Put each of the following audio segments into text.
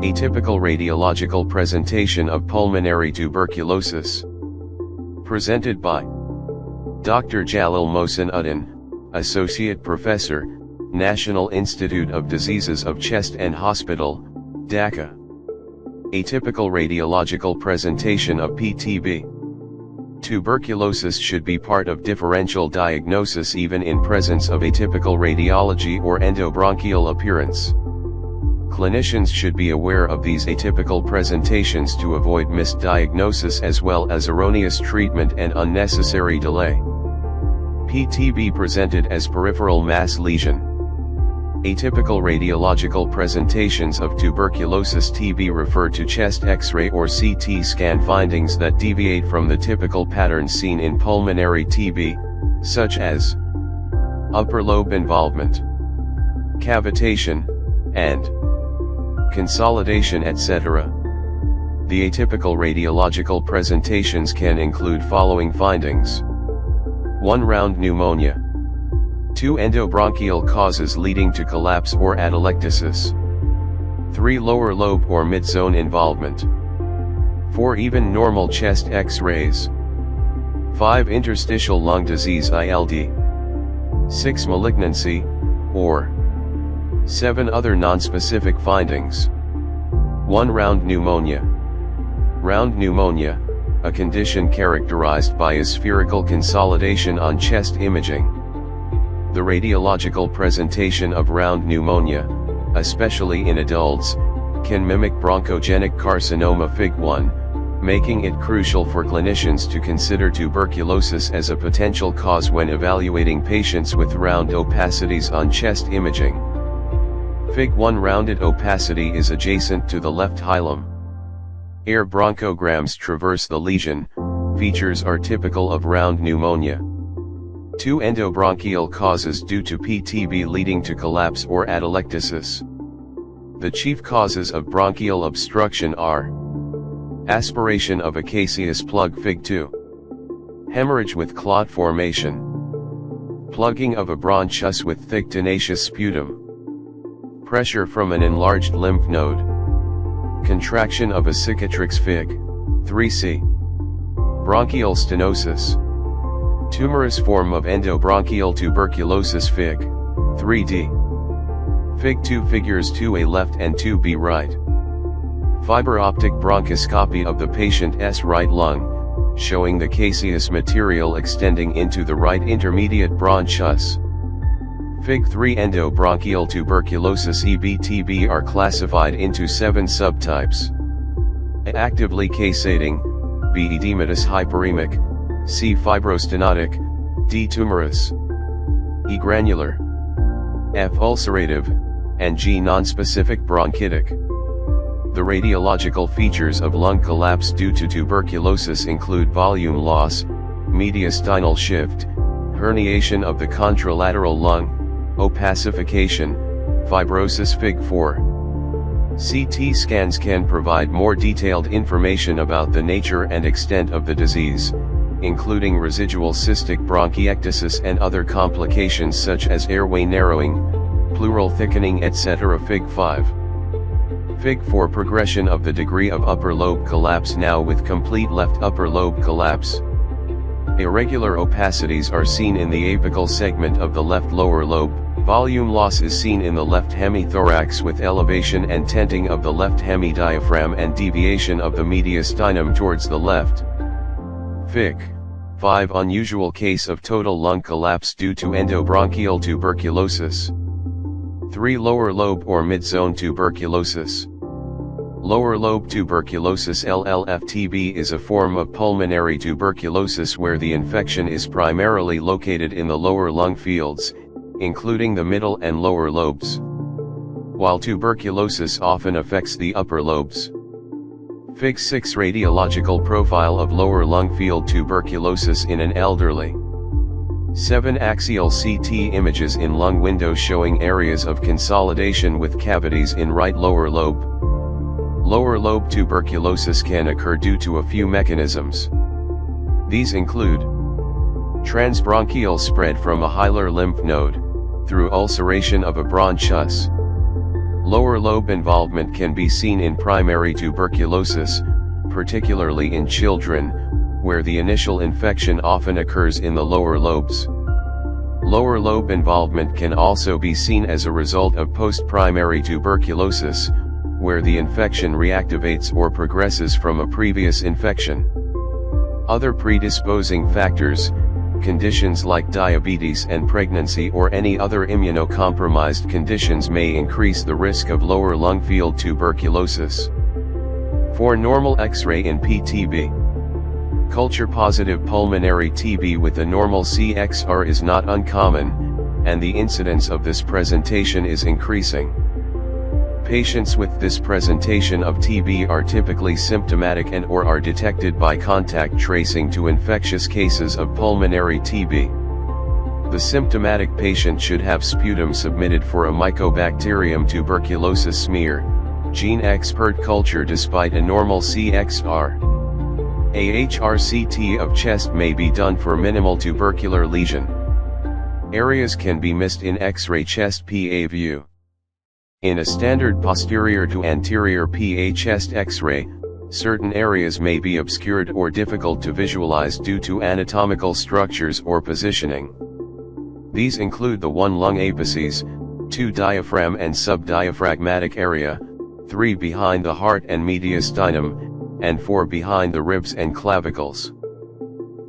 Atypical radiological presentation of pulmonary tuberculosis. Presented by Dr. Jalil Mohsin Uddin, Associate Professor, National Institute of Diseases of Chest and Hospital, Dhaka. Atypical radiological presentation of PTB. Tuberculosis should be part of differential diagnosis even in presence of atypical radiology or endobronchial appearance. Clinicians should be aware of these atypical presentations to avoid misdiagnosis as well as erroneous treatment and unnecessary delay. PTB presented as peripheral mass lesion. Atypical radiological presentations of tuberculosis TB refer to chest X-ray or CT scan findings that deviate from the typical patterns seen in pulmonary TB, such as upper lobe involvement, cavitation, and consolidation, etc. The atypical radiological presentations can include following findings: 1. Round pneumonia. 2. Endobronchial causes leading to collapse or atelectasis. 3. Lower lobe or mid-zone involvement. 4. Even normal chest X-rays. 5. Interstitial lung disease ILD. 6. Malignancy, or 7. Other nonspecific findings. 1. Round pneumonia. Round pneumonia, a condition characterized by a spherical consolidation on chest imaging. The radiological presentation of round pneumonia, especially in adults, can mimic bronchogenic carcinoma Fig1, making it crucial for clinicians to consider tuberculosis as a potential cause when evaluating patients with round opacities on chest imaging. Fig1 rounded opacity is adjacent to the left hilum. Air bronchograms traverse the lesion. Features are typical of round pneumonia. 2. Endobronchial causes due to PTB leading to collapse or atelectasis. The chief causes of bronchial obstruction are aspiration of a caseous plug Fig2, hemorrhage with clot formation, plugging of a bronchus with thick tenacious sputum, pressure from an enlarged lymph node, contraction of a cicatrix Fig3c, bronchial stenosis, tumorous form of endobronchial tuberculosis Fig3d. Fig2 figures 2a left and 2b right. Fiber optic bronchoscopy of the patient's right lung, showing the caseous material extending into the right intermediate bronchus. Fig3 endobronchial tuberculosis EBTB are classified into 7 subtypes. A. Actively casating, B. Edematous hyperemic, C. Fibrostenotic, D. Tumorous, E. Granular, F. Ulcerative, and G. Nonspecific bronchitic. The radiological features of lung collapse due to tuberculosis include volume loss, mediastinal shift, herniation of the contralateral lung, opacification, fibrosis Fig4. CT scans can provide more detailed information about the nature and extent of the disease, including residual cystic bronchiectasis and other complications such as airway narrowing, pleural thickening, etc. Fig5. Fig4 progression of the degree of upper lobe collapse, now with complete left upper lobe collapse. Irregular opacities are seen in the apical segment of the left lower lobe. Volume loss is seen in the left hemithorax with elevation and tenting of the left hemidiaphragm and deviation of the mediastinum towards the left. Fig5 unusual case of total lung collapse due to endobronchial tuberculosis. 3. Lower lobe or mid-zone tuberculosis. Lower lobe tuberculosis LLF-TB is a form of pulmonary tuberculosis where the infection is primarily located in the lower lung fields, including the middle and lower lobes, while tuberculosis often affects the upper lobes. Fig6 radiological profile of lower lung field tuberculosis in an elderly. 7. Axial CT images in lung window showing areas of consolidation with cavities in right lower lobe. Lower lobe tuberculosis can occur due to a few mechanisms. These include transbronchial spread from a hilar lymph node, through ulceration of a bronchus. Lower lobe involvement can be seen in primary tuberculosis, particularly in children, where the initial infection often occurs in the lower lobes. Lower lobe involvement can also be seen as a result of post-primary tuberculosis, where the infection reactivates or progresses from a previous infection. Other predisposing factors, conditions like diabetes and pregnancy or any other immunocompromised conditions may increase the risk of lower lung field tuberculosis. For normal X-ray in PTB, culture-positive pulmonary TB with a normal CXR is not uncommon, and the incidence of this presentation is increasing. Patients with this presentation of TB are typically symptomatic and/or are detected by contact tracing to infectious cases of pulmonary TB. The symptomatic patient should have sputum submitted for a Mycobacterium tuberculosis smear, gene expert culture despite a normal CXR. A HRCT of chest may be done for minimal tubercular lesion. Areas can be missed in X-ray chest PA view. In a standard posterior to anterior PA chest X-ray, certain areas may be obscured or difficult to visualize due to anatomical structures or positioning. These include the 1 lung apices, 2 diaphragm and subdiaphragmatic area, 3 behind the heart and mediastinum, and 4 behind the ribs and clavicles.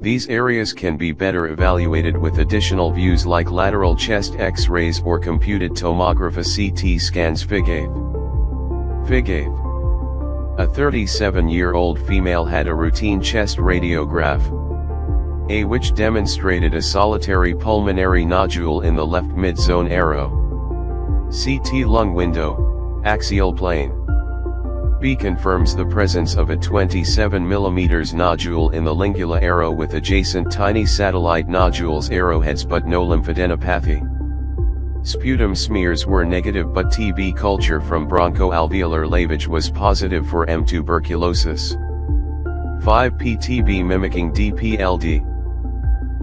These areas can be better evaluated with additional views like lateral chest X-rays or computed tomography CT scans. Fig 8. Fig 8. A 37-year-old female had a routine chest radiograph, which demonstrated a solitary pulmonary nodule in the left mid-zone arrow. CT lung window, axial plane. B confirms the presence of a 27 mm nodule in the lingula arrow with adjacent tiny satellite nodules arrowheads but no lymphadenopathy. Sputum smears were negative but TB culture from bronchoalveolar lavage was positive for M. tuberculosis. 5 PTB mimicking DPLD.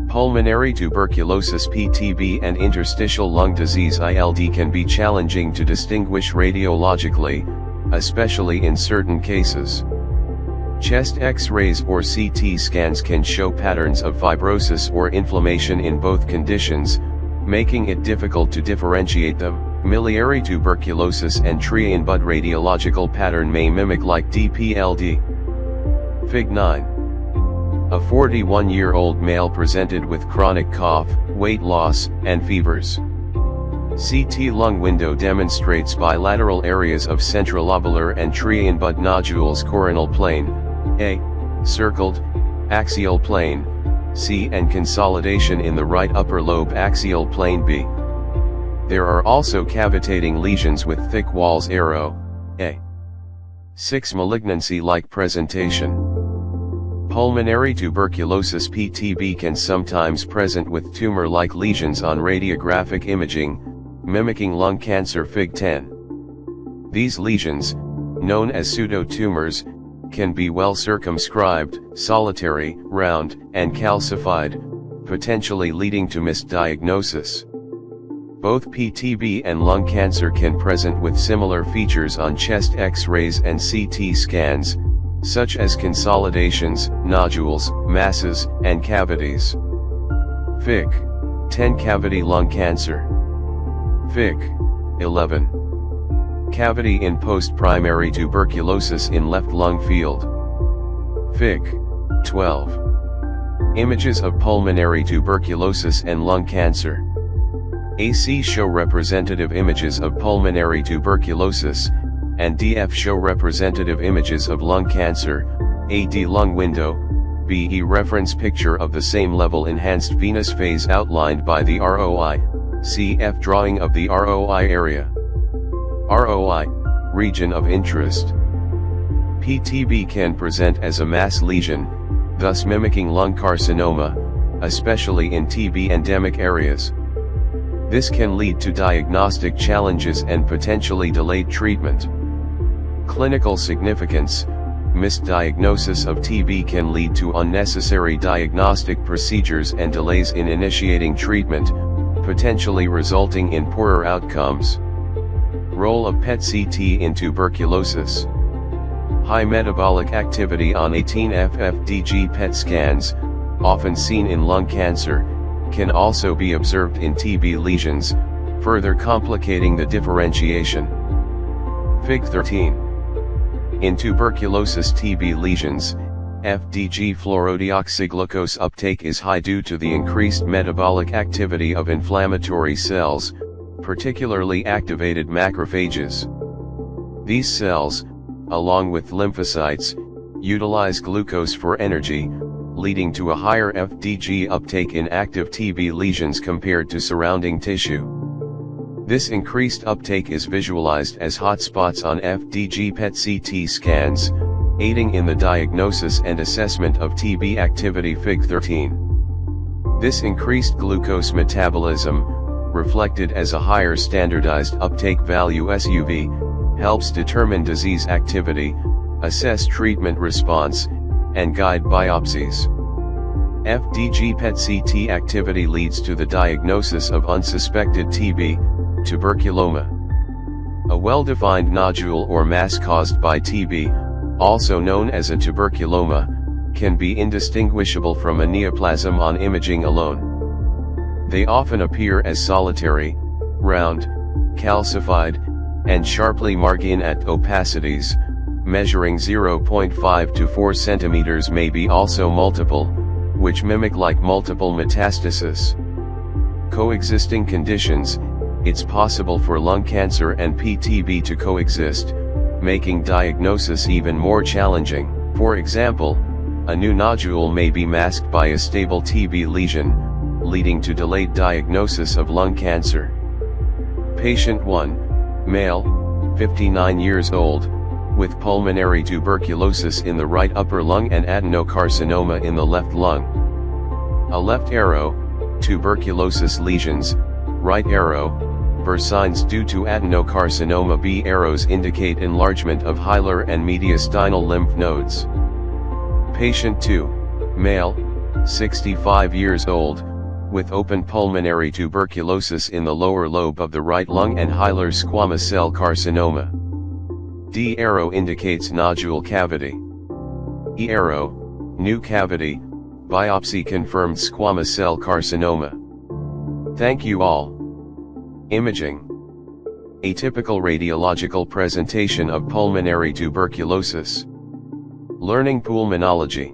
Pulmonary tuberculosis PTB and interstitial lung disease ILD can be challenging to distinguish radiologically, especially in certain cases. Chest X-rays or CT scans can show patterns of fibrosis or inflammation in both conditions, making it difficult to differentiate them. Miliary tuberculosis and tree in bud radiological pattern may mimic like DPLD. Fig 9. A 41-year-old male presented with chronic cough, weight loss, and fevers. CT lung window demonstrates bilateral areas of centrilobular and tree in bud nodules coronal plane, A, circled, axial plane, C and consolidation in the right upper lobe axial plane B. There are also cavitating lesions with thick walls arrow, A. 6 malignancy-like presentation. Pulmonary tuberculosis PTB can sometimes present with tumor-like lesions on radiographic imaging, mimicking lung cancer. Fig 10. These lesions, known as pseudotumors, can be well circumscribed, solitary, round, and calcified, potentially leading to misdiagnosis. Both PTB and lung cancer can present with similar features on chest X-rays and CT scans, such as consolidations, nodules, masses, and cavities. Fig. 10 Cavity lung cancer. Fig. 11. Cavity in post-primary tuberculosis in left lung field. Fig. 12. Images of pulmonary tuberculosis and lung cancer. AC show representative images of pulmonary tuberculosis, and DF show representative images of lung cancer. AD lung window, BE reference picture of the same level enhanced venous phase outlined by the ROI. CF drawing of the ROI area. ROI, region of interest. PTB can present as a mass lesion, thus mimicking lung carcinoma, especially in TB endemic areas. This can lead to diagnostic challenges and potentially delayed treatment. Clinical significance, Misdiagnosis of TB can lead to unnecessary diagnostic procedures and delays in initiating treatment, potentially resulting in poorer outcomes. Role of PET-CT in tuberculosis. High metabolic activity on 18-FFDG PET scans, often seen in lung cancer, can also be observed in TB lesions, further complicating the differentiation. Fig 13. In tuberculosis TB lesions, FDG fluorodeoxyglucose uptake is high due to the increased metabolic activity of inflammatory cells, particularly activated macrophages. These cells, along with lymphocytes, utilize glucose for energy, leading to a higher FDG uptake in active TB lesions compared to surrounding tissue. This increased uptake is visualized as hotspots on FDG PET-CT scans, aiding in the diagnosis and assessment of TB activity. Fig 13. This increased glucose metabolism, reflected as a higher standardized uptake value SUV, helps determine disease activity, assess treatment response, and guide biopsies. FDG PET-CT activity leads to the diagnosis of unsuspected TB, tuberculoma. A well-defined nodule or mass caused by TB, also known as a tuberculoma, can be indistinguishable from a neoplasm on imaging alone. They often appear as solitary, round, calcified, and sharply margin at opacities, measuring 0.5 to 4 cm, may be also multiple, which mimic like multiple metastasis. Coexisting conditions. It's possible for lung cancer and PTB to coexist, making diagnosis even more challenging. For example, a new nodule may be masked by a stable TB lesion, leading to delayed diagnosis of lung cancer. Patient 1, male, 59 years old, with pulmonary tuberculosis in the right upper lung and adenocarcinoma in the left lung. A left arrow, tuberculosis lesions, right arrow, signs due to adenocarcinoma. B arrows indicate enlargement of hilar and mediastinal lymph nodes. Patient 2, male, 65 years old, with open pulmonary tuberculosis in the lower lobe of the right lung and hilar squamous cell carcinoma. D arrow indicates nodule cavity. E arrow, new cavity, biopsy confirmed squamous cell carcinoma. Thank you all. Imaging. Atypical radiological presentation of pulmonary tuberculosis. Learning pulmonology.